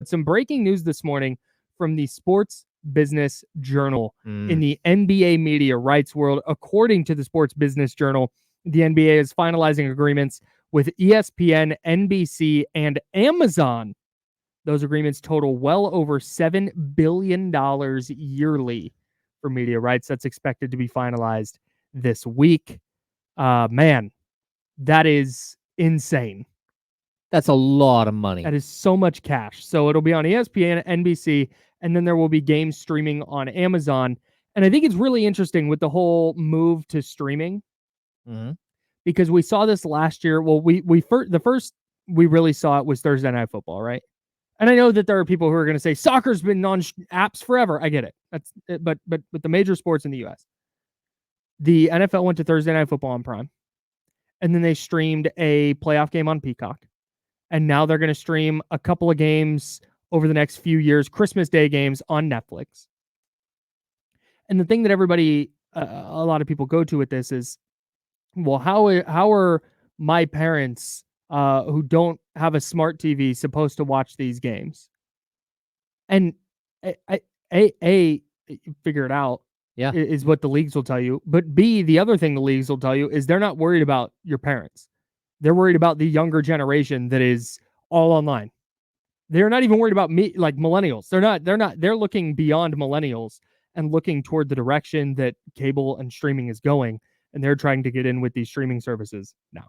some breaking news this morning from the Sports Business Journal in the NBA media rights world. According to the Sports Business Journal, the NBA is finalizing agreements with ESPN, NBC, and Amazon. Those agreements total well over $7 billion yearly for media rights. That's expected to be finalized this week. Man, that is insane. That's a lot of money. That is so much cash. So it'll be on ESPN, NBC, and then there will be games streaming on Amazon. And I think it's really interesting with the whole move to streaming, because we saw this last year. Well, the first we really saw it was Thursday Night Football, right? And I know that there are people who are going to say soccer's been on apps forever. I get it. But with the major sports in the U.S., the NFL went to Thursday Night Football on Prime, and then they streamed a playoff game on Peacock. And now they're going to stream a couple of games over the next few years, Christmas Day games on Netflix. And the thing that everybody, a lot of people go to with this is, well, how are my parents who don't have a smart TV supposed to watch these games? And A, figure it out. Yeah, is what the leagues will tell you. But B, the other thing the leagues will tell you is they're not worried about your parents. They're worried about the younger generation that is all online. They're not even worried about me, like millennials. They're looking beyond millennials and looking toward the direction that cable and streaming is going. And they're trying to get in with these streaming services now.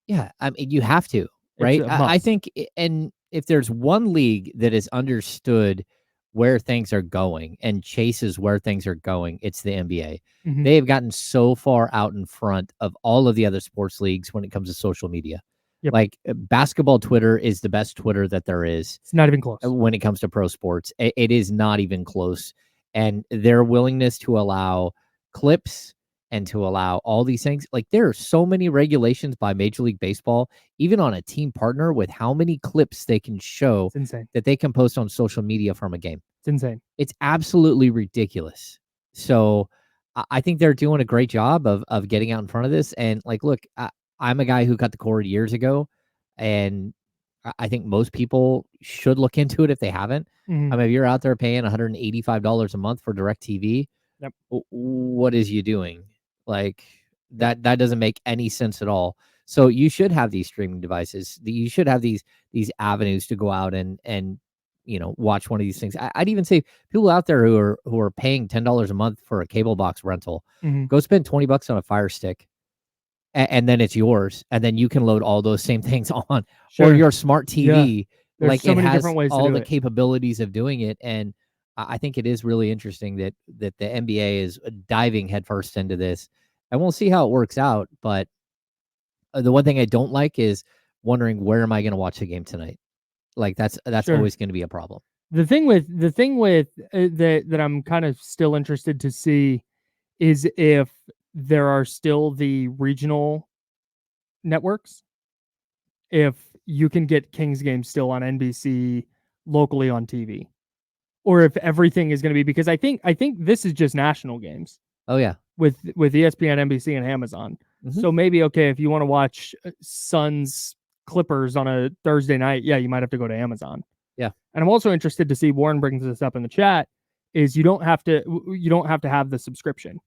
Yeah. I mean, you have to, right? I think, and if there's one league that has understood where things are going and chases where things are going, it's the NBA. They have gotten so far out in front of all of the other sports leagues when it comes to social media. Yep. Like basketball Twitter is the best Twitter that there is. It's not even close. When it comes to pro sports, it is not even close. And their willingness to allow clips and to allow all these things, like there are so many regulations by Major League Baseball, even on a team partner, with how many clips they can show that they can post on social media from a game. It's insane. It's absolutely ridiculous. So I think they're doing a great job of getting out in front of this. And like, look, I'm a guy who cut the cord years ago, and I think most people should look into it if they haven't. I mean, if you're out there paying $185 a month for DirecTV, what is you doing? Like that doesn't make any sense at all. So you should have these streaming devices. You should have these avenues to go out and watch one of these things. I'd even say people out there who are paying $10 a month for a cable box rental, go spend $20 on a Fire Stick, and then it's yours, and then you can load all those same things on or your smart TV. Yeah. Like so it many has different ways all to do the capabilities of doing it, and I think it is really interesting that the NBA is diving headfirst into this, and we'll see how it works out. But the one thing I don't like is wondering, where am I going to watch the game tonight? Like that's always going to be a problem. The thing with that I'm kind of still interested to see is if there are still the regional networks. If you can get Kings games still on NBC locally on TV, or if everything is going to be, because I think this is just national games. Oh yeah, with ESPN, NBC, and Amazon. So maybe if you want to watch Suns Clippers on a Thursday night, you might have to go to Amazon. Yeah. And I'm also interested to see, Warren brings this up in the chat, is you don't have to have the subscription.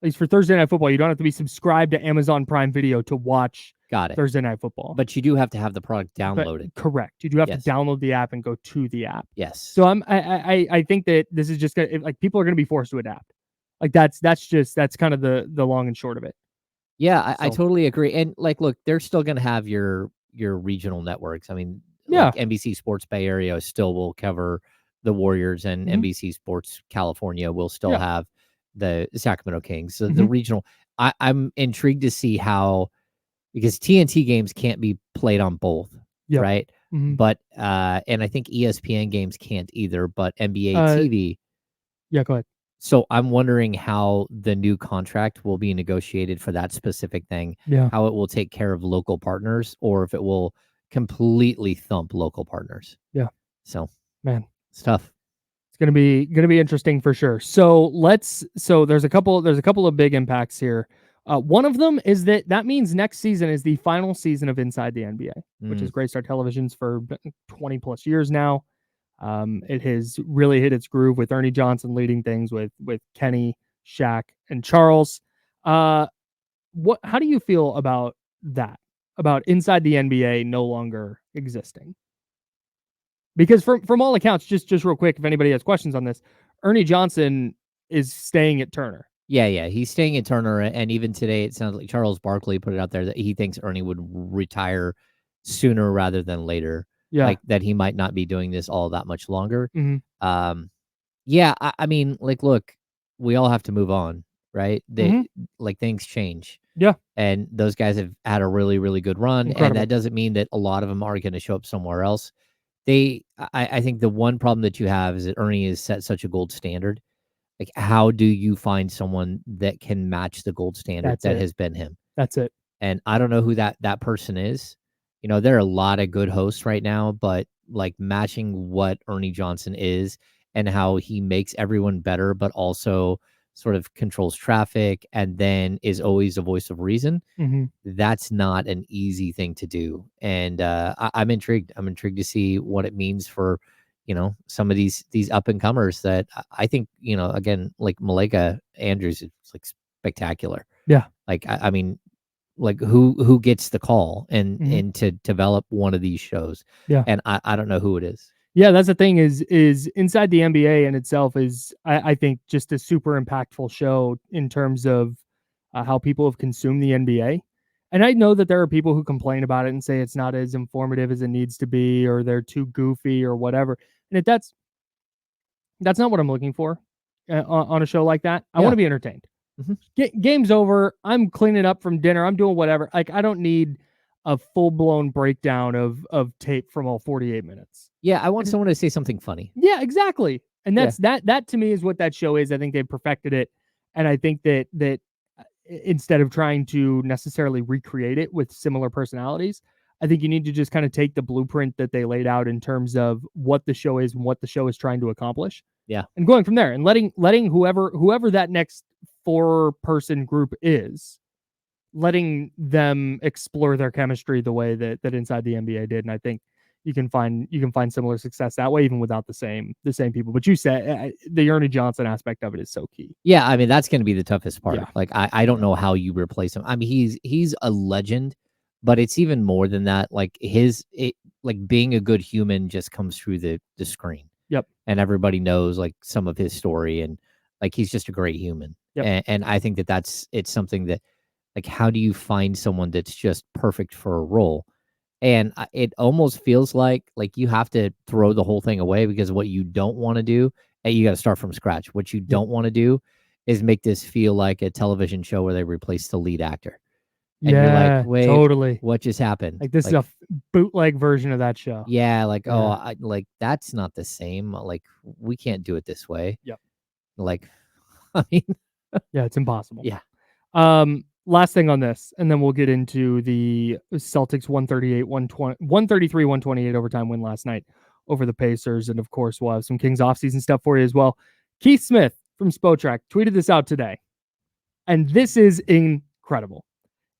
At least for Thursday Night Football, you don't have to be subscribed to Amazon Prime Video to watch Thursday Night Football. But you do have to have the product downloaded. Correct. You do have to download the app and go to the app. Yes. So I think that this is just gonna, like, people are gonna be forced to adapt. Like that's kind of the long and short of it. Yeah, I totally agree. And like, look, they're still gonna have your regional networks. I mean, like NBC Sports Bay Area still will cover the Warriors, and NBC Sports California will still have the Sacramento Kings. So the regional, I'm intrigued to see how, because TNT games can't be played on both, right? But and I think ESPN games can't either, but NBA TV. Yeah, go ahead. So I'm wondering how the new contract will be negotiated for that specific thing. Yeah. How it will take care of local partners, or if it will completely thump local partners. Yeah. So man, it's tough. It's gonna be interesting for sure. So there's a couple of big impacts here. One of them is that means next season is the final season of Inside the NBA, which is Great Star Television's for 20 plus years now. It has really hit its groove with Ernie Johnson leading things with Kenny, Shaq, and Charles. How do you feel about that? About inside the NBA no longer existing? Because from all accounts, just real quick, if anybody has questions on this, Ernie Johnson is staying at Turner. Yeah, he's staying at Turner, and even today, it sounds like Charles Barkley put it out there that he thinks Ernie would retire sooner rather than later. Yeah. Like, that he might not be doing this all that much longer. Mhm. Yeah, I mean, like, look, we all have to move on, right? Mhm. Like, things change. Yeah. And those guys have had a really, really good run, and Incredible. that doesn't mean that a lot of them are gonna show up somewhere else. I think the one problem that you have is that Ernie has set such a gold standard. Like, how do you find someone that can match the gold standard That's that it. has been him? That's it. And I don't know who that person is. You know, there are a lot of good hosts right now, but like matching what Ernie Johnson is and how he makes everyone better, but also sort of controls traffic and then is always a voice of reason. Mhm. That's not an easy thing to do. And I'm intrigued. I'm intrigued to see what it means for, some of these up and comers that I think, again, like Malika Andrews is like spectacular. Yeah. Like, I mean, like who gets the call and Mhm. to develop one of these shows. Yeah. And I don't know who it is. Yeah, that's the thing is inside the NBA in itself is I think just a super impactful show in terms of how people have consumed the NBA. And I know that there are people who complain about it and say it's not as informative as it needs to be, or they're too goofy or whatever. And if that's not what I'm looking for on a show like that. I want Yeah. to be entertained. Mhm. Game's over. I'm cleaning up from dinner. I'm doing whatever. Like I don't need a full blown breakdown of tape from all 48 minutes. Yeah, I want someone to say something funny. Yeah, exactly. And Yeah. that to me is what that show is. I think they've perfected it, and I think that instead of trying to necessarily recreate it with similar personalities, I think you need to just kind of take the blueprint that they laid out in terms of what the show is and what the show is trying to accomplish, Yeah. and going from there and letting whoever that next 4-person group is, letting them explore their chemistry the way that Inside the NBA did. And I think you can find similar success that way, even without the same people. But you said the Ernie Johnson aspect of it is so key. Yeah, I mean, that's gonna be the toughest part. Yeah. Like, I don't know how you replace him. I mean, he's a legend, but it's even more than that. Like, like, being a good human just comes through the screen. Yep. And everybody knows, like, some of his story, and, like, he's just a great human. Yep. And I think it's something that, like, how do you find someone that's just perfect for a role? And it almost feels like you have to throw the whole thing away because what you don't wanna do, and you gotta start from scratch. What you Yep. don't wanna do is make this feel like a television show where they replace the lead actor. And you're like, Yeah, "Wait, totally. what just happened?" Like this is a bootleg version of that show. Yeah, like, "Oh, Yeah. that's not the same. Like, we can't do it this way." Yep. Like, I mean, Yeah, it's impossible. yeah. Last thing on this, and then we'll get into the Celtics 133-128 overtime win last night over the Pacers. And of course, we'll have some Kings offseason stuff for you as well. Keith Smith from Spotrac tweeted this out today. And this is incredible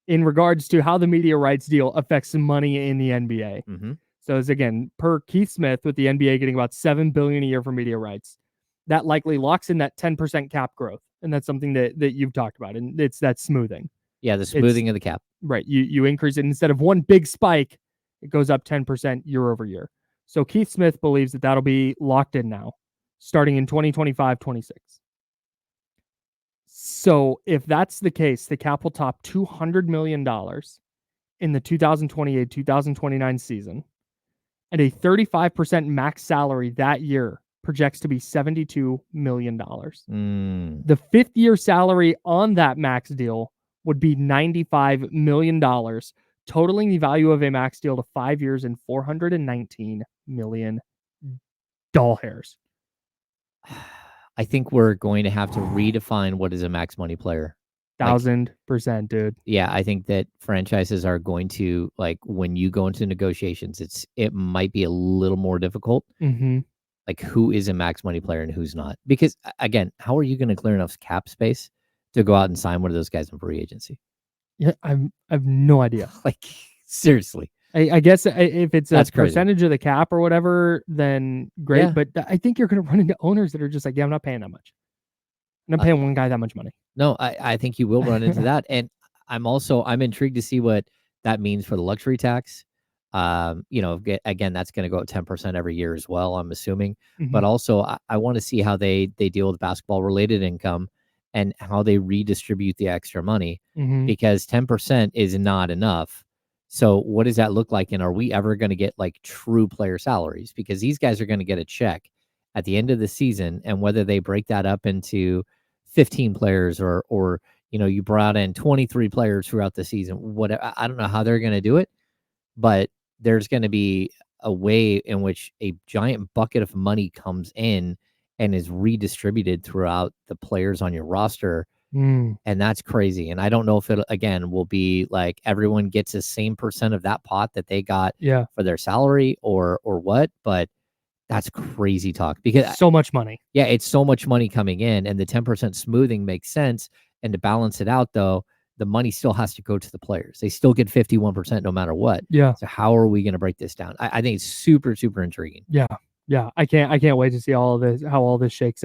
in regards to how the media rights deal affects money in the NBA. Mm-hmm. So as again, per Keith Smith, with the NBA getting about $7 billion a year for media rights, that likely locks in that 10% cap growth. And that's something that you've talked about. And it's that smoothing. Yeah, the smoothing of the cap. Right. You increase it instead of one big spike, it goes up 10% year over year. So Keith Smith believes that that'll be locked in now, starting in 2025-26. So if that's the case, the cap will top $200 million in the 2028-2029 season, and a 35% max salary that year projects to be $72 million. The fifth-year salary on that max deal would be $95 million, totaling the value of a max deal to 5 years and $419 million. Doll hairs. I think we're going to have to redefine what is a max money player. 1,000%, dude. Yeah, I think that franchises are going to, like, when you go into negotiations, it might be a little more difficult. Mm-hmm. Like, who is a max money player and who's not? Because again, how are you going to clear enough cap space to go out and sign one of those guys in free agency? Yeah, I have no idea. Like, seriously. I guess if it's a That's crazy. percentage of the cap or whatever, then great. Yeah. But I think you're going to run into owners that are just like, yeah, I'm not paying that much. I'm not paying one guy that much money. No, I think you will run into that. And I'm intrigued to see what that means for the luxury tax. Again, that's going to go up 10% every year as well, I'm assuming. But also I want to see how they deal with basketball related income and how they redistribute the extra money, because 10% is not enough. So what does that look like? And are we ever going to get like true player salaries? Because these guys are going to get a check at the end of the season, and whether they break that up into 15 players or you brought in 23 players throughout the season, whatever, I don't know how they're going to do it, but there's going to be a way in which a giant bucket of money comes in and is redistributed throughout the players on your roster. And that's crazy. And I don't know if it, again, will be like everyone gets the same percent of that pot that they got for their salary or what, but that's crazy talk, because so much money. Yeah, it's so much money coming in, and the 10% smoothing makes sense. And to balance it out, though, the money still has to go to the players. They still get 51% no matter what. Yeah. So how are we going to break this down? I think it's super, super intriguing. Yeah. Yeah. I can't wait to see all of this, how all this shakes out.